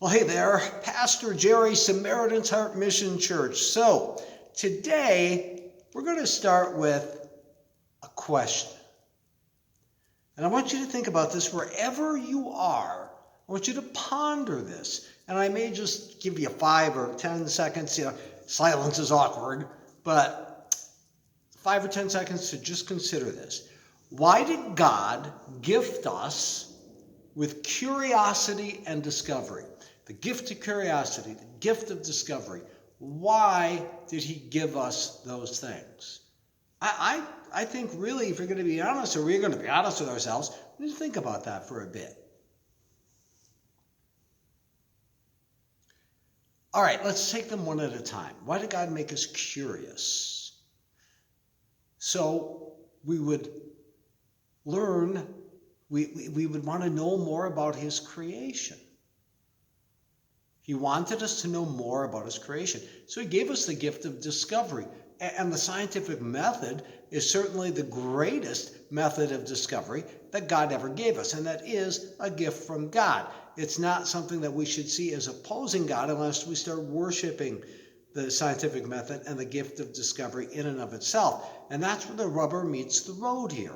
Well, hey there, Pastor Jerry, Samaritan's Heart Mission Church. So, today we're going to start with a question. And I want you to think about this wherever you are. I want you to ponder this. And I may just give you 5 or 10 seconds. Silence is awkward, but 5 or 10 seconds to just consider this. Why did God gift us with curiosity and discovery? The gift of curiosity, the gift of discovery. Why did he give us those things? I think really, if you're going to be honest, or we're going to be honest with ourselves, we need to think about that for a bit. All right, let's take them one at a time. Why did God make us curious? So we would learn, we would want to know more about his creation. He wanted us to know more about his creation. So he gave us the gift of discovery. And the scientific method is certainly the greatest method of discovery that God ever gave us. And that is a gift from God. It's not something that we should see as opposing God unless we start worshiping the scientific method and the gift of discovery in and of itself. And that's where the rubber meets the road here.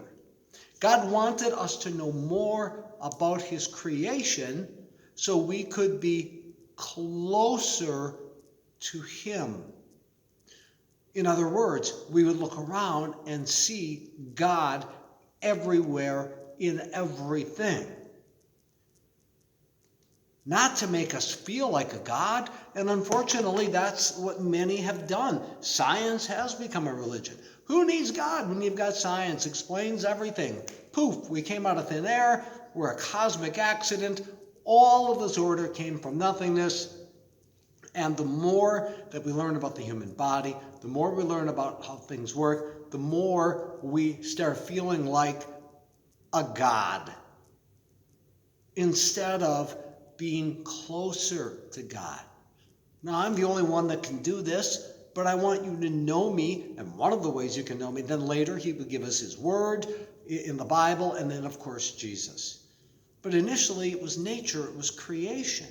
God wanted us to know more about his creation so we could be closer to him. In other words, we would look around and see God everywhere in everything. Not to make us feel like a God, and unfortunately that's what many have done. Science has become a religion. Who needs God when you've got science? Explains everything. Poof, we came out of thin air, we're a cosmic accident. All of this order came from nothingness. And the more that we learn about the human body, the more we learn about how things work, the more we start feeling like a God instead of being closer to God. Now, I'm the only one that can do this, but I want you to know me, and one of the ways you can know me, then later he would give us his word in the Bible, and then, of course, Jesus. But initially, it was nature, it was creation.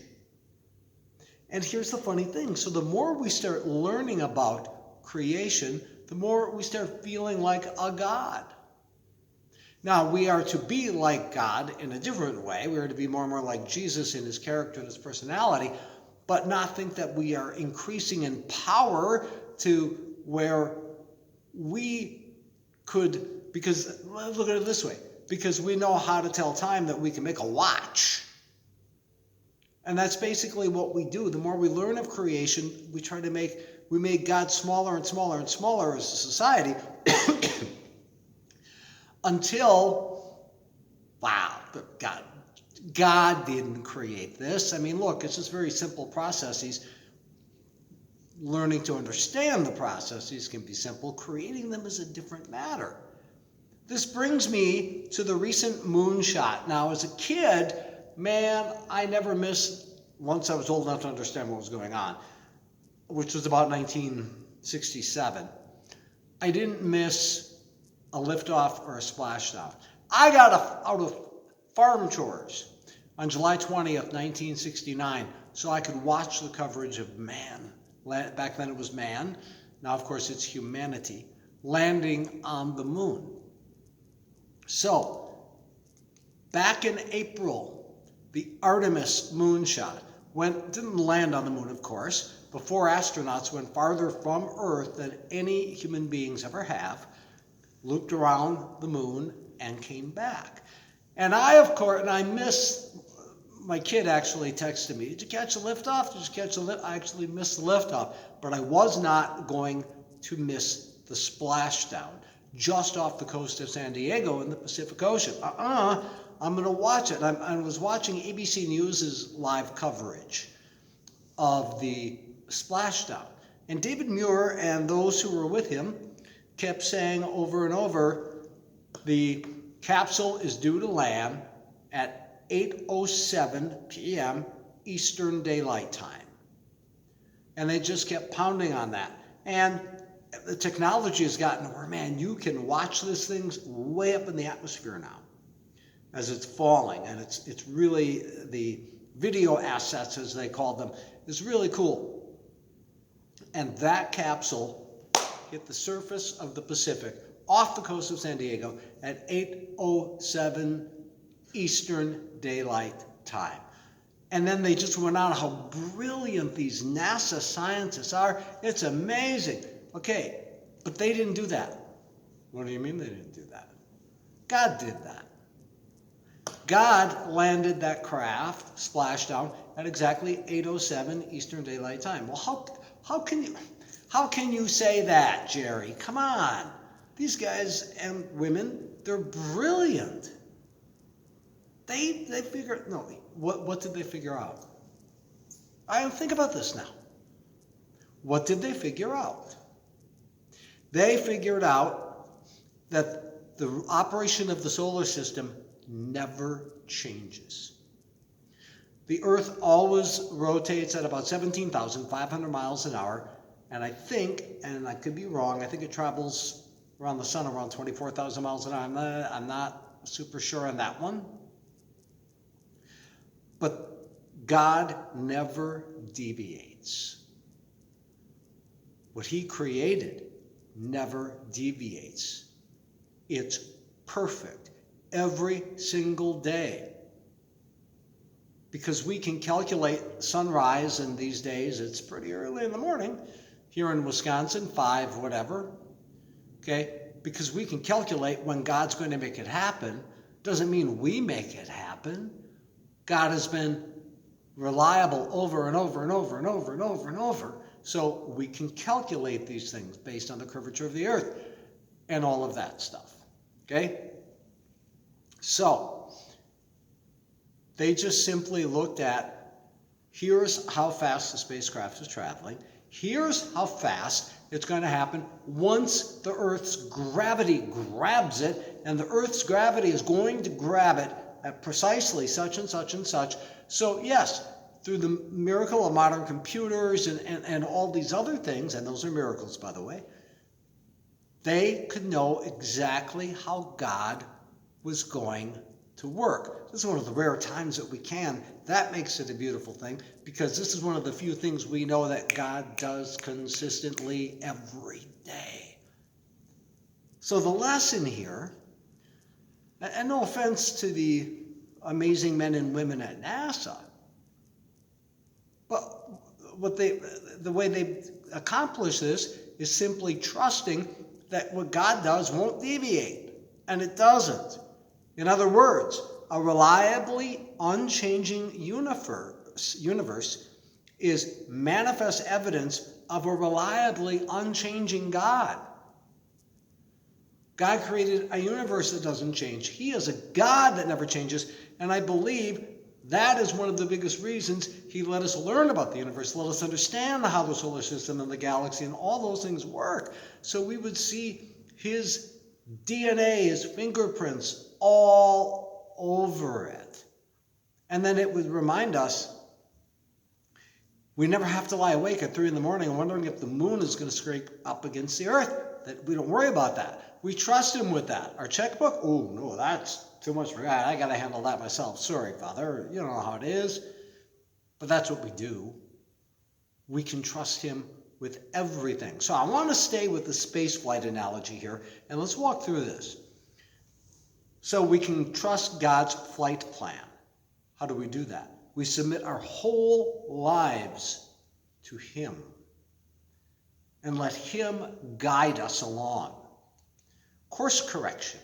And here's the funny thing. So the more we start learning about creation, the more we start feeling like a God. Now, we are to be like God in a different way. We are to be more and more like Jesus in his character and his personality, but not think that we are increasing in power to where we could, because look at it this way, because we know how to tell time that we can make a watch. And that's basically what we do. The more we learn of creation, we make God smaller and smaller and smaller as a society until, wow, God didn't create this. I mean, look, it's just very simple processes. Learning to understand the processes can be simple. Creating them is a different matter. This brings me to the recent moonshot. Now, as a kid, man, I never missed, once I was old enough to understand what was going on, which was about 1967. I didn't miss a liftoff or a splashdown. I got out of farm chores on July 20th, 1969, so I could watch the coverage of man. Back then it was man. Now, of course, it's humanity landing on the moon. So, back in April, the Artemis moonshot didn't land on the moon, of course, before astronauts went farther from Earth than any human beings ever have, looped around the moon, and came back. And I missed, my kid actually texted me, did you catch the liftoff? Did you catch the lift? I actually missed the liftoff, but I was not going to miss the splashdown just off the coast of San Diego in the Pacific Ocean. I'm going to watch it. I was watching ABC News' live coverage of the splashdown. And David Muir and those who were with him kept saying over and over, the capsule is due to land at 8:07 p.m. Eastern Daylight Time. And they just kept pounding on that. And the technology has gotten where, man, you can watch this thing way up in the atmosphere now as it's falling. And it's really the video assets, as they called them, is really cool. And that capsule hit the surface of the Pacific off the coast of San Diego at 8:07 Eastern Daylight Time. And then they just went on how brilliant these NASA scientists are. It's amazing. Okay, but they didn't do that. What do you mean they didn't do that? God did that. God landed that craft, splashdown, at exactly 8:07 Eastern Daylight Time. Well, how can you say that, Jerry? Come on. These guys and women, they're brilliant. They figured, no, what did they figure out? Think about this now. What did they figure out? They figured out that the operation of the solar system never changes. The Earth always rotates at about 17,500 miles an hour, and I think, and I could be wrong, I think it travels around the sun around 24,000 miles an hour. I'm not super sure on that one. But God never deviates. What he created never deviates. It's perfect every single day. Because we can calculate sunrise, and these days it's pretty early in the morning here in Wisconsin, 5 whatever. Okay? Because we can calculate when God's going to make it happen. Doesn't mean we make it happen. God has been reliable over and over and over and over and over and over. So we can calculate these things based on the curvature of the earth and all of that stuff. Okay? So they just simply looked at, here's how fast the spacecraft is traveling. Here's how fast it's going to happen once the Earth's gravity grabs it, and the Earth's gravity is going to grab it at precisely such and such and such. So yes, through the miracle of modern computers and all these other things, and those are miracles, by the way, they could know exactly how God was going to work. This is one of the rare times that we can. That makes it a beautiful thing, because this is one of the few things we know that God does consistently every day. So the lesson here, and no offense to the amazing men and women at NASA, but the way they accomplish this is simply trusting that what God does won't deviate, and it doesn't. In other words, a reliably unchanging universe is manifest evidence of a reliably unchanging God. God created a universe that doesn't change. He is a God that never changes, and I believe that is one of the biggest reasons he let us learn about the universe, let us understand how the solar system and the galaxy and all those things work, so we would see his DNA, his fingerprints all over it. And then it would remind us we never have to lie awake at 3 in the morning wondering if the moon is going to scrape up against the earth. That we don't worry about that. We trust him with that. Our checkbook? Oh, no, that's too much for God. I got to handle that myself. Sorry, Father. You know how it is. But that's what we do. We can trust him with everything. So I want to stay with the space flight analogy here, and let's walk through this. So we can trust God's flight plan. How do we do that? We submit our whole lives to him and let him guide us along. Course correction.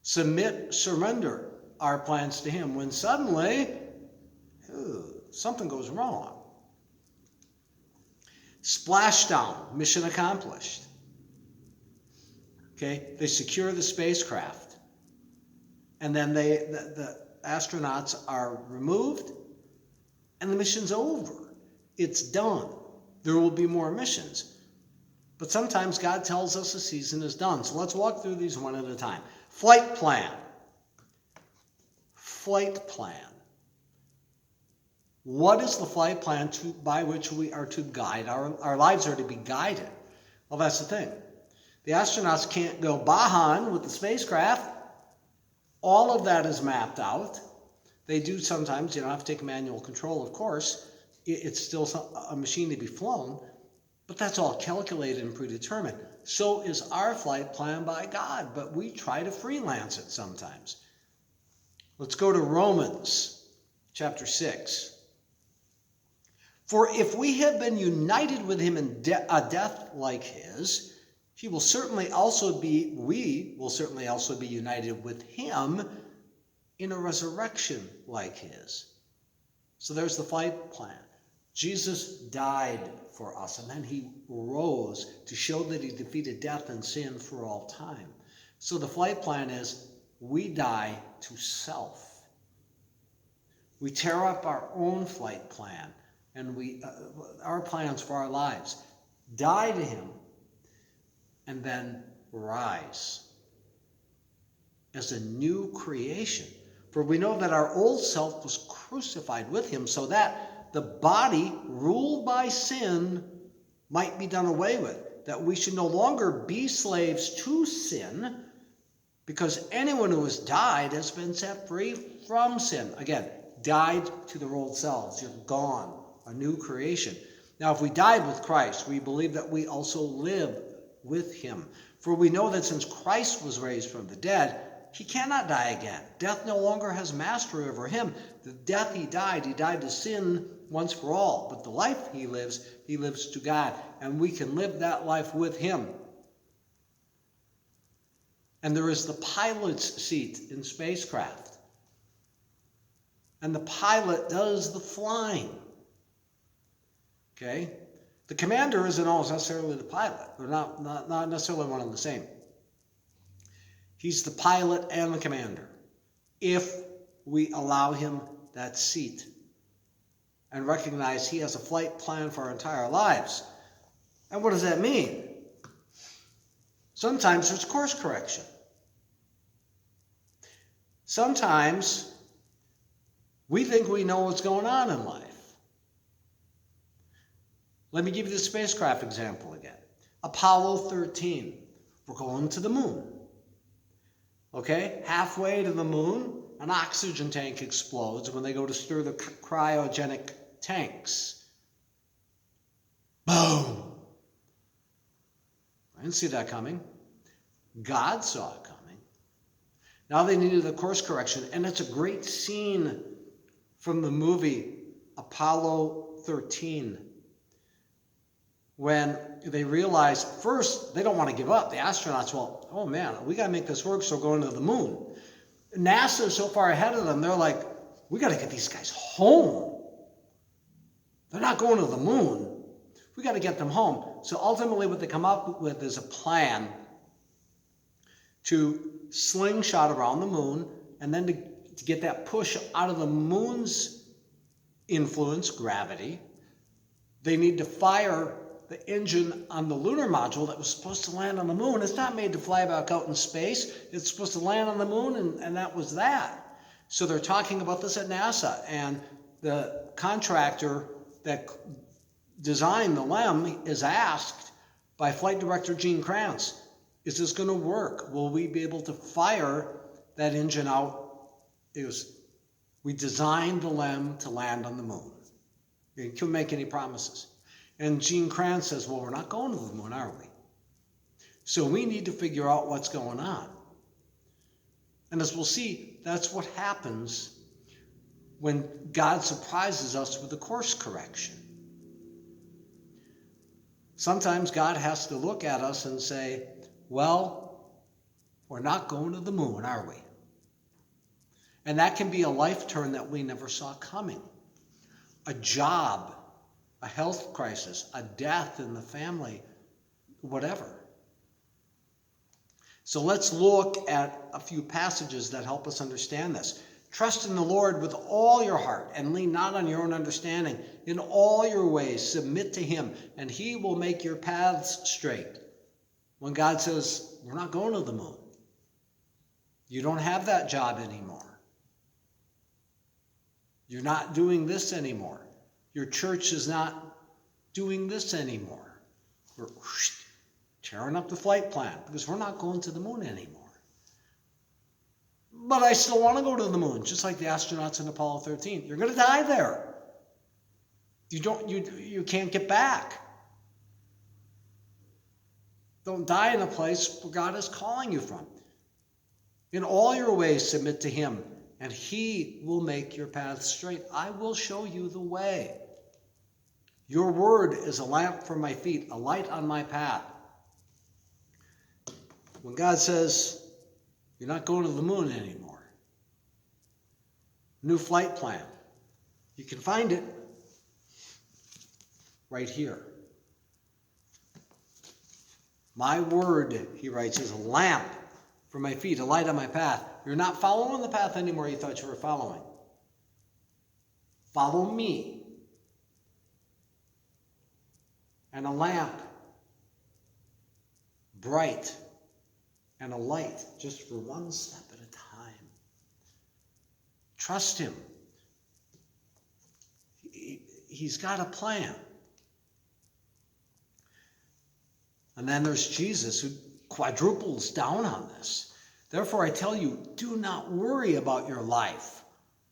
Surrender our plans to him when suddenly something goes wrong. Splashdown, mission accomplished. Okay, they secure the spacecraft, and then the astronauts are removed, and the mission's over. It's done. There will be more missions. But sometimes God tells us a season is done. So let's walk through these one at a time. Flight plan. Flight plan. What is the flight plan by which we are to guide? Our lives are to be guided. Well, that's the thing. The astronauts can't go Bahan with the spacecraft. All of that is mapped out. They do sometimes, you don't have to take manual control, of course. It's still a machine to be flown, but that's all calculated and predetermined. So is our flight planned by God, but we try to freelance it sometimes. Let's go to Romans chapter 6. For if we have been united with him in a death like his, we will certainly also be united with him in a resurrection like his. So there's the flight plan. Jesus died for us, and then he rose to show that he defeated death and sin for all time. So the flight plan is we die to self. We tear up our own flight plan, and our plans for our lives, die to him, and then rise as a new creation. For we know that our old self was crucified with him so that the body ruled by sin might be done away with, that we should no longer be slaves to sin, because anyone who has died has been set free from sin. Again, died to their old selves. You're gone, a new creation. Now, if we died with Christ, we believe that we also live with him. For we know that since Christ was raised from the dead, he cannot die again. Death no longer has mastery over him. The death he died to sin once for all. But the life he lives to God. And we can live that life with him. And there is the pilot's seat in spacecraft. And the pilot does the flying. Okay? The commander isn't always necessarily the pilot. They're not necessarily one and the same. He's the pilot and the commander, if we allow him that seat and recognize he has a flight plan for our entire lives. And what does that mean? Sometimes there's course correction. Sometimes we think we know what's going on in life. Let me give you the spacecraft example again. Apollo 13. We're going to the moon. Okay, halfway to the moon, an oxygen tank explodes when they go to stir the cryogenic tanks. Boom! I didn't see that coming. God saw it coming. Now they needed a course correction, and it's a great scene from the movie Apollo 13. When they realize, first, they don't want to give up. The astronauts, well, oh man, we got to make this work, so we're going to the moon. NASA is so far ahead of them, they're like, we got to get these guys home. They're not going to the moon. We got to get them home. So ultimately what they come up with is a plan to slingshot around the moon, and then to get that push out of the moon's influence, gravity, they need to fire the engine on the lunar module that was supposed to land on the moon. It's not made to fly back out in space. It's supposed to land on the moon, and that was that. So they're talking about this at NASA, and the contractor that designed the LEM is asked by Flight Director Gene Kranz, is this going to work? Will we be able to fire that engine out? It was, we designed the LEM to land on the moon. You can't make any promises. And Gene Kranz says, well, we're not going to the moon, are we? So we need to figure out what's going on. And as we'll see, that's what happens when God surprises us with a course correction. Sometimes God has to look at us and say, well, we're not going to the moon, are we? And that can be a life turn that we never saw coming. A job, a health crisis, a death in the family, whatever. So let's look at a few passages that help us understand this. Trust in the Lord with all your heart and lean not on your own understanding. In all your ways, submit to him, and he will make your paths straight. When God says, we're not going to the moon. You don't have that job anymore. You're not doing this anymore. Your church is not doing this anymore. We're tearing up the flight plan because we're not going to the moon anymore. But I still want to go to the moon, just like the astronauts in Apollo 13. You're going to die there. You can't get back. Don't die in a place where God is calling you from. In all your ways, submit to him, and he will make your path straight. I will show you the way. Your word is a lamp for my feet, a light on my path. When God says, you're not going to the moon anymore, new flight plan, you can find it right here. My word, he writes, is a lamp for my feet, a light on my path. You're not following the path anymore you thought you were following. Follow me. And a lamp, bright, and a light, just for one step at a time. Trust him. He's got a plan. And then there's Jesus, who quadruples down on this. Therefore, I tell you, do not worry about your life,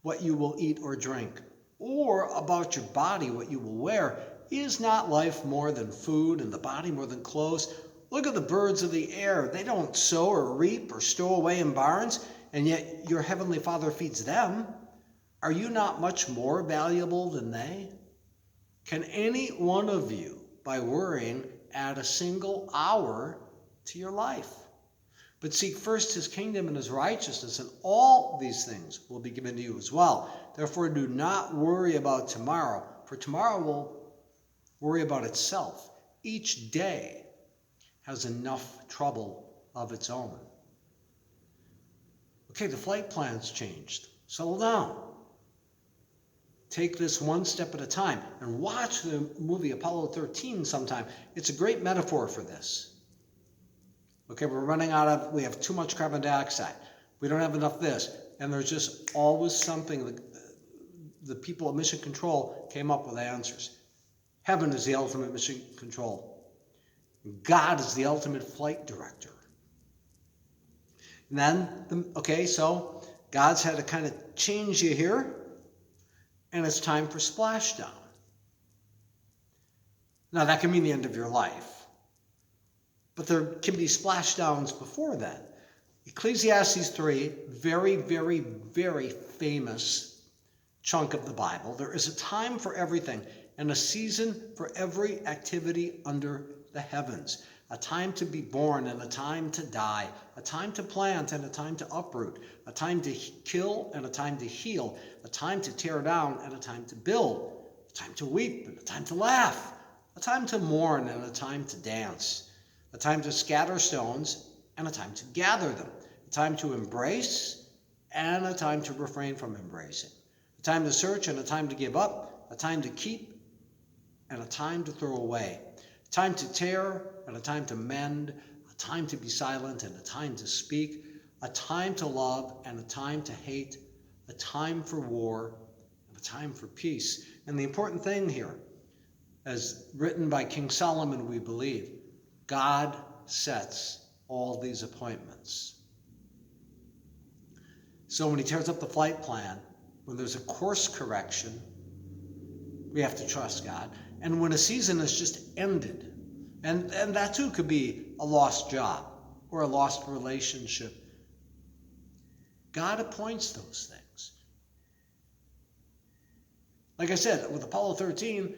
what you will eat or drink, or about your body, what you will wear. Is not life more than food, and the body more than clothes? Look at the birds of the air. They don't sow or reap or stow away in barns, and yet your heavenly Father feeds them. Are you not much more valuable than they? Can any one of you, by worrying, add a single hour to your life? But seek first his kingdom and his righteousness, and all these things will be given to you as well. Therefore, do not worry about tomorrow, for tomorrow will worry about itself. Each day has enough trouble of its own. Okay, the flight plan's changed. Settle down. Take this one step at a time, and watch the movie Apollo 13 sometime. It's a great metaphor for this. Okay, we have too much carbon dioxide. We don't have enough this. And there's just always something. The people at Mission Control came up with answers. Heaven is the ultimate mission control. God is the ultimate flight director. And then, so God's had to kind of change you here, and it's time for splashdown. Now, that can mean the end of your life, but there can be splashdowns before that. Ecclesiastes 3, very, very, very famous chunk of the Bible. There is a time for everything, and a season for every activity under the heavens. A time to be born and a time to die. A time to plant and a time to uproot. A time to kill and a time to heal. A time to tear down and a time to build. A time to weep and a time to laugh. A time to mourn and a time to dance. A time to scatter stones and a time to gather them. A time to embrace and a time to refrain from embracing. A time to search and a time to give up. A time to keep and a time to throw away, a time to tear and a time to mend, a time to be silent and a time to speak, a time to love and a time to hate, a time for war and a time for peace. And the important thing here, as written by King Solomon, we believe, God sets all these appointments. So when he tears up the flight plan, when there's a course correction, we have to trust God. And when a season has just ended, and that too could be a lost job or a lost relationship, God appoints those things. Like I said, with Apollo 13,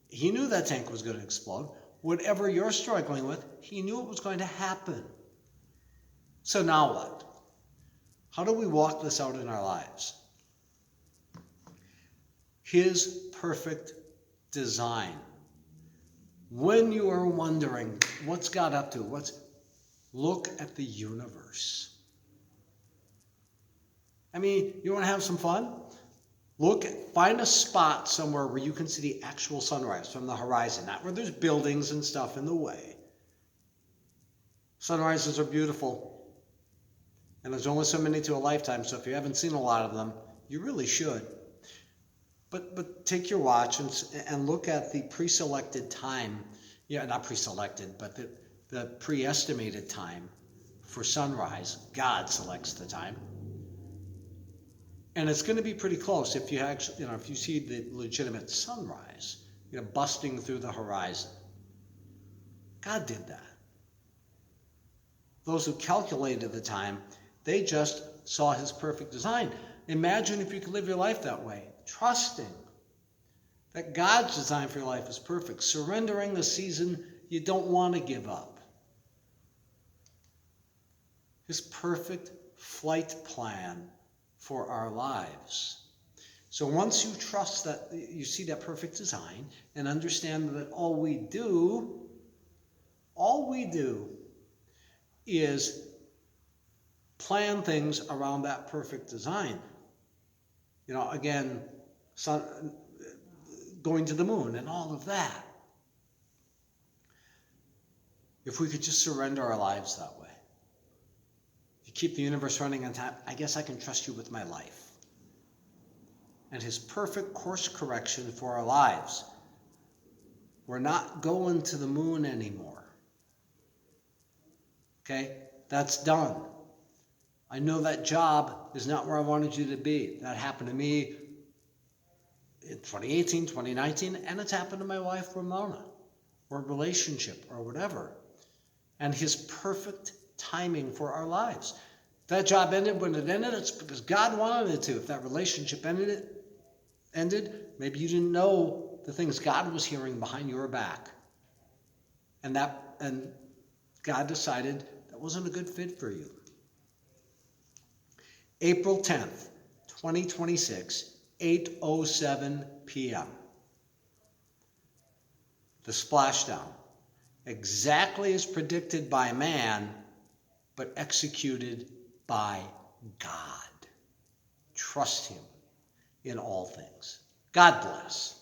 he knew that tank was going to explode. Whatever you're struggling with, he knew it was going to happen. So now what? How do we walk this out in our lives? His perfect design. When you are wondering, what's God up to? Look at the universe. I mean, you want to have some fun? Find a spot somewhere where you can see the actual sunrise from the horizon, not where there's buildings and stuff in the way. Sunrises are beautiful, and there's only so many to a lifetime, so if you haven't seen a lot of them, you really should. But take your watch and look at the pre-selected time. Yeah, not pre-selected, but the pre-estimated time for sunrise. God selects the time. And it's going to be pretty close if you actually, if you see the legitimate sunrise, busting through the horizon. God did that. Those who calculated the time, they just saw his perfect design. Imagine if you could live your life that way, trusting that God's design for your life is perfect, surrendering the season you don't want to give up. His perfect flight plan for our lives. So once you trust that, you see that perfect design and understand that all we do is plan things around that perfect design. Again, going to the moon and all of that. If we could just surrender our lives that way. If you keep the universe running on time, I guess I can trust you with my life. And his perfect course correction for our lives. We're not going to the moon anymore. Okay? That's done. I know that job is not where I wanted you to be. That happened to me in 2018, 2019, and it's happened to my wife, Ramona, or relationship, or whatever. And his perfect timing for our lives. If that job ended when it ended, it's because God wanted it to. If that relationship ended, maybe you didn't know the things God was hearing behind your back. And God decided that wasn't a good fit for you. April 10th, 2026, 8:07 p.m. The splashdown. Exactly as predicted by man, but executed by God. Trust him in all things. God bless.